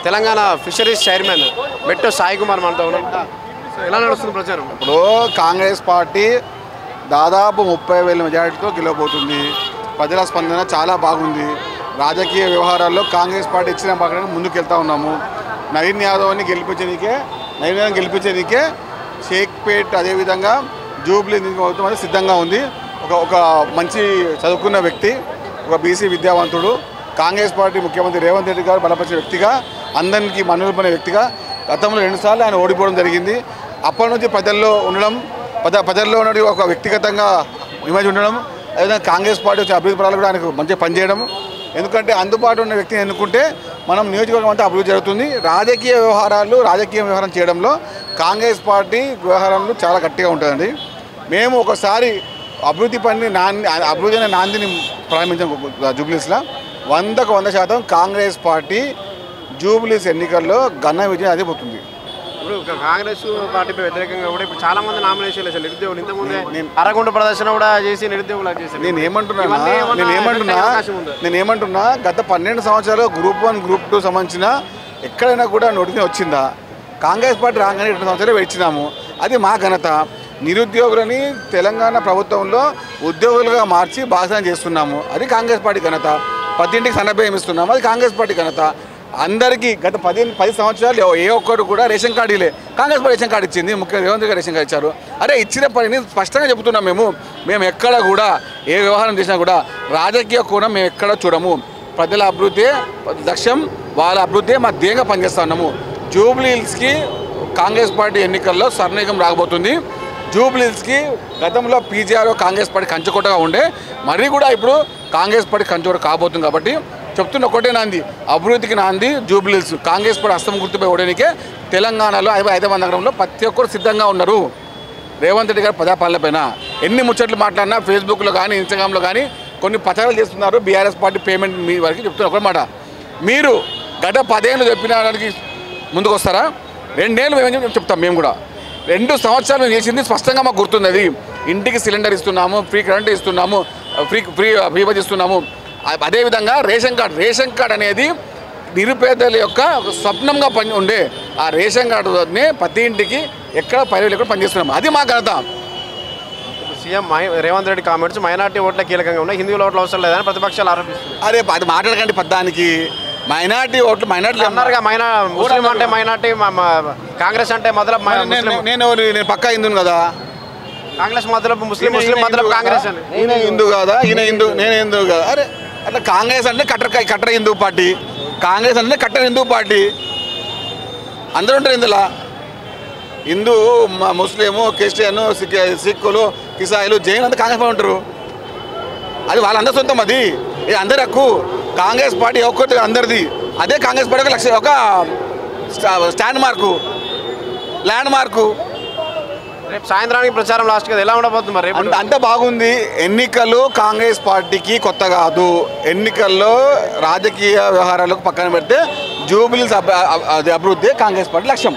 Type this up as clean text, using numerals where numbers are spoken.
Telangana fisheries chairman మెట్టు సాయి కుమార్ మనతో ఉన్నాం. ఎలా నడుస్తుంది ప్రచారం? ఇప్పుడు కాంగ్రెస్ పార్టీ దాదాపు 30,000 మెజారిటీతో గెలవబోతుంది. ప్రజల స్పందన చాలా బాగుంది. రాజకీయ వ్యవహారాల్లో కాంగ్రెస్ పార్టీ ఇచ్చిన ప్రకారంగా ముందుకెళ్తా ఉన్నాము. నవీన్ యాదవ్ని గెలిపించేందుకే షేక్పేట్ అదేవిధంగా జూబ్లీ అవుతామని సిద్ధంగా ఉంది. ఒక మంచి చదువుకున్న వ్యక్తి, ఒక బీసీ విద్యావంతుడు, కాంగ్రెస్ పార్టీ ముఖ్యమంత్రి రేవంత్ రెడ్డి గారు బలపరిచిన వ్యక్తిగా, అందరికీ మన్ననపడిన వ్యక్తిగా గతంలో 2 సార్లు ఆయన ఓడిపోవడం జరిగింది. అప్పటి నుంచి ప్రజల్లో ఉన్న ఒక వ్యక్తిగతంగా ఇమేజ్ ఉండడం, అదేవిధంగా కాంగ్రెస్ పార్టీ వచ్చే అభివృద్ధి పరాలు కూడా ఆయనకు మంచిగా పనిచేయడం. ఎందుకంటే అందుబాటులో ఉన్న వ్యక్తిని ఎన్నుకుంటే మనం నియోజకవర్గం అంతా అభివృద్ధి జరుగుతుంది. రాజకీయ వ్యవహారం చేయడంలో కాంగ్రెస్ పార్టీ వ్యవహారంలో చాలా గట్టిగా ఉంటుందండి. మేము ఒకసారి అభివృద్ధి అనే నాందిని ప్రారంభించాం జూబ్లీస్లో. 100% కాంగ్రెస్ పార్టీ జూబ్లీస్ ఎన్నికల్లో ఘన విజయం అదిపోతుంది. ఇప్పుడు కాంగ్రెస్ పార్టీపై వ్యతిరేకంగా కూడా ఇప్పుడు చాలా మంది నామినేషన్ వేసారు నిరుద్యోగులు. ఇంతకుముందే అరగుంట ప్రదర్శన కూడా చేసి నిరుద్యోగులు చేశారు. నేనేమంటున్నా గత 12 సంవత్సరాలు గ్రూప్ 1 గ్రూప్ 2 సంబంధించిన ఎక్కడైనా కూడా నోటిఫికేషన్ వచ్చిందా? కాంగ్రెస్ పార్టీ రాగానే 2 సంవత్సరాలు వేయించినాము. అది మా ఘనత. నిరుద్యోగులని తెలంగాణ ప్రభుత్వంలో ఉద్యోగులుగా మార్చి భాగస్వామ్యం చేస్తున్నాము. అది కాంగ్రెస్ పార్టీ ఘనత. 10 ఇంటికి సన్నభయం ఇస్తున్నాము. అది కాంగ్రెస్ పార్టీ ఘనత. అందరికీ గత 10 సంవత్సరాలు ఏ ఒక్కరు కూడా రేషన్ కార్డు ఇలే. కాంగ్రెస్ పార్టీ రేషన్ కార్డు ఇచ్చింది. ముఖ్యమంత్రి రేవంత్ రెడ్డి గారు రేషన్ కార్డు ఇచ్చారు. అరే ఇచ్చిన పనిని స్పష్టంగా చెబుతున్నాం. మేము ఎక్కడ కూడా ఏ వ్యవహారం చేసినా కూడా రాజకీయ కోణం మేము ఎక్కడ చూడము. ప్రజల అభివృద్ధి లక్ష్యం, వాళ్ళ అభివృద్ధి మా ధ్యేయంగా పనిచేస్తా ఉన్నాము. జూబ్లీహిల్స్కి కాంగ్రెస్ పార్టీ ఎన్నికల్లో స్వర్ణయుగం రాకపోతుంది. జూబ్లీహిల్స్కి గతంలో పీజీఆర్ కాంగ్రెస్ పార్టీ కంచుకోటగా ఉండే, మరీ కూడా ఇప్పుడు కాంగ్రెస్ పార్టీ కంచుకోట కాబోతుంది. కాబట్టి చెప్తున్న ఒకటే నాంది, అభివృద్ధికి నాంది జూబ్లీహిల్స్. కాంగ్రెస్ పార్టీ హస్తం గుర్తుపై ఓడడానికే తెలంగాణలో 55 నగరంలో ప్రతి ఒక్కరు సిద్ధంగా ఉన్నారు. రేవంత్ రెడ్డి గారు ప్రజాపాలనపైన ఎన్ని ముచ్చట్లు మాట్లాడినా ఫేస్బుక్లో కానీ ఇన్స్టాగ్రామ్లో కానీ కొన్ని ప్రచారాలు చేస్తున్నారు. బీఆర్ఎస్ పార్టీ పేమెంట్ మీ వరకు చెప్తున్నారు. ఒక మాట, మీరు గత 10 ఏళ్ళు చెప్పినానికి ముందుకు వస్తారా? 2 ఏళ్ళు మేము చెప్తాం. మేము కూడా 2 సంవత్సరాలు మేము చేసింది స్పష్టంగా మాకు గుర్తుంది. అది ఇంటికి సిలిండర్ ఇస్తున్నాము, ఫ్రీ కరెంట్ ఇస్తున్నాము, ఫ్రీ బస్ ఇస్తున్నాము. అదేవిధంగా రేషన్ కార్డ్ అనేది నిరుపేదల యొక్క ఒక స్వప్నంగా ఉండే ఆ రేషన్ కార్డుని ప్రతి ఇంటికి ఎక్కడ పైరు లేకుండా పనిచేస్తున్నాము. అది మా ఘనత. CM Revanth Reddy comments minority ఓట్ల కీలకంగా ఉన్నాయి, హిందూ ఓట్ల అవసరం లేదని ప్రతిపక్షాలు ఆరోపిస్తున్నాయి. అదే అది మాట్లాడకండి. పద్దానికి మైనార్టీ అన్నారుగా. ముస్లిం అంటే మైనార్టీ, కాంగ్రెస్ అంటే మొదలు నేను పక్కా హిందువును కదా. కాంగ్రెస్ మొదలు ముస్లిం మొదలు కాంగ్రెస్ అని. ఈయన హిందూ కాదా? నేను హిందూ కదా. అరే అట్లా కాంగ్రెస్ అంటే కట్టర్ హిందూ పార్టీ, కాంగ్రెస్ అంటే కట్టర్ హిందూ పార్టీ. అందరూ ఉంటారు ఇందులో. హిందూ, ముస్లిము, క్రిస్టియన్, సిక్కులు, ఇసాయిలు, జైన్ అంతా కాంగ్రెస్ పార్టీ ఉంటారు. అది వాళ్ళందరి సొంతం. అది అందరి హక్కు. కాంగ్రెస్ పార్టీ ఒక్కటి అందరిది. అదే కాంగ్రెస్ పార్టీ ఒక స్టాండ్ మార్కు, ల్యాండ్ మార్కు. రేపు సాయంత్రానికి ప్రచారం లాస్ట్ కదా, ఎలా ఉండబోతుంది మరి? అంత బాగుంది. ఎన్నికలు కాంగ్రెస్ పార్టీకి కొత్త కాదు. ఎన్నికల్లో రాజకీయ వ్యవహారాలకు పక్కన పెడితే జూబ్లీహిల్స్ అభివృద్ధి కాంగ్రెస్ పార్టీ లక్ష్యం.